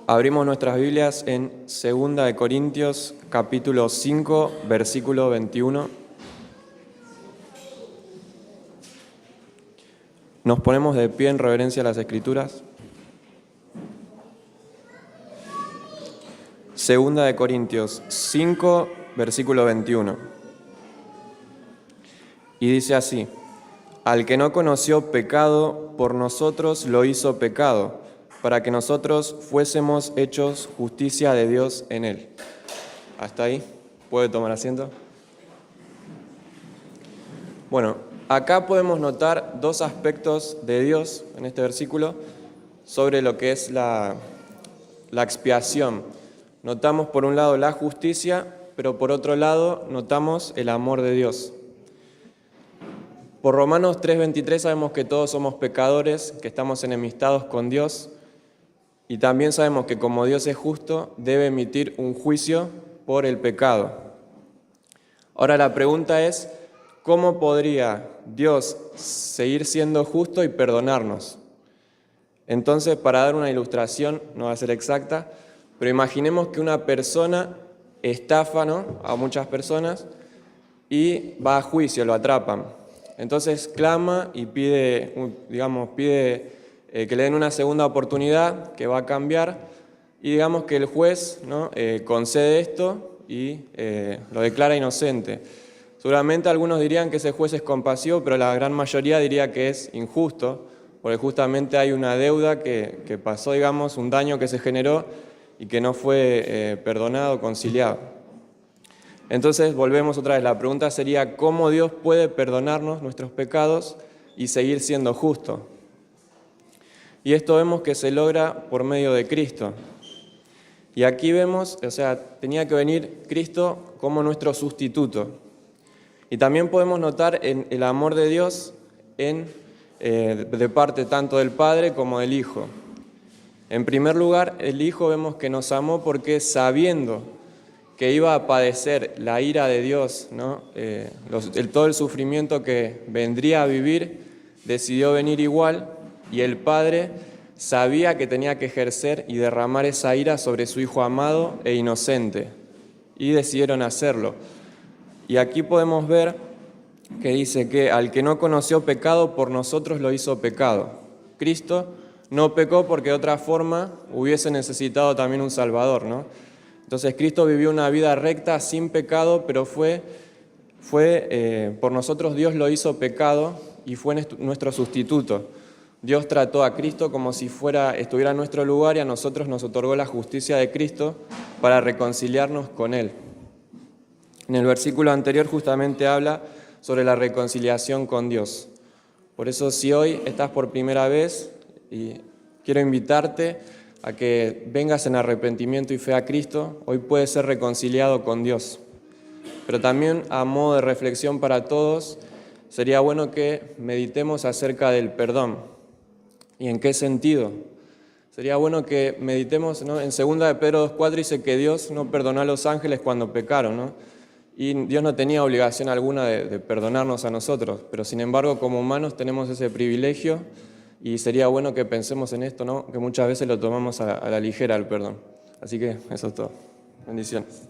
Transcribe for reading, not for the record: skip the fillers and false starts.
Abrimos nuestras Biblias en 2 de Corintios, capítulo 5, versículo 21. Nos ponemos de pie en reverencia a las Escrituras. 2 de Corintios 5, versículo 21. Y dice así: al que no conoció pecado, por nosotros lo hizo pecado, para que nosotros fuésemos hechos justicia de Dios en él. ¿Hasta ahí? ¿Puede tomar asiento? Bueno, acá podemos notar dos aspectos de Dios en este versículo sobre lo que es la expiación. Notamos por un lado la justicia, pero por otro lado notamos el amor de Dios. Por Romanos 3:23 sabemos que todos somos pecadores, que estamos enemistados con Dios, y también sabemos que como Dios es justo, debe emitir un juicio por el pecado. Ahora la pregunta es, ¿cómo podría Dios seguir siendo justo y perdonarnos? Entonces, para dar una ilustración, no va a ser exacta, pero imaginemos que una persona estafa, a muchas personas y va a juicio, lo atrapan. Entonces clama y pide que le den una segunda oportunidad, que va a cambiar, y digamos que el juez concede esto y lo declara inocente. Seguramente algunos dirían que ese juez es compasivo, pero la gran mayoría diría que es injusto, porque justamente hay una deuda que pasó, un daño que se generó y que no fue perdonado, conciliado. Entonces volvemos otra vez, la pregunta sería, ¿cómo Dios puede perdonarnos nuestros pecados y seguir siendo justo? Y esto vemos que se logra por medio de Cristo. Y aquí vemos, tenía que venir Cristo como nuestro sustituto. Y también podemos notar el amor de Dios de parte tanto del Padre como del Hijo. En primer lugar, el Hijo vemos que nos amó porque sabiendo que iba a padecer la ira de Dios, todo el sufrimiento que vendría a vivir, decidió venir igual, y el Padre sabía que tenía que ejercer y derramar esa ira sobre su Hijo amado e inocente, y decidieron hacerlo. Y aquí podemos ver que dice que al que no conoció pecado, por nosotros lo hizo pecado. Cristo no pecó porque de otra forma hubiese necesitado también un Salvador, Entonces Cristo vivió una vida recta, sin pecado, pero por nosotros Dios lo hizo pecado y fue nuestro sustituto. Dios trató a Cristo como si estuviera en nuestro lugar, y a nosotros nos otorgó la justicia de Cristo para reconciliarnos con Él. En el versículo anterior justamente habla sobre la reconciliación con Dios. Por eso, si hoy estás por primera vez, y quiero invitarte a que vengas en arrepentimiento y fe a Cristo, hoy puedes ser reconciliado con Dios. Pero también, a modo de reflexión para todos, sería bueno que meditemos acerca del perdón. ¿Y en qué sentido? Sería bueno que meditemos, En 2 de Pedro 2:4 dice que Dios no perdonó a los ángeles cuando pecaron, Y Dios no tenía obligación alguna de perdonarnos a nosotros, pero sin embargo, como humanos tenemos ese privilegio. Y sería bueno que pensemos en esto, que muchas veces lo tomamos a la ligera el perdón. Así que eso es todo. Bendiciones.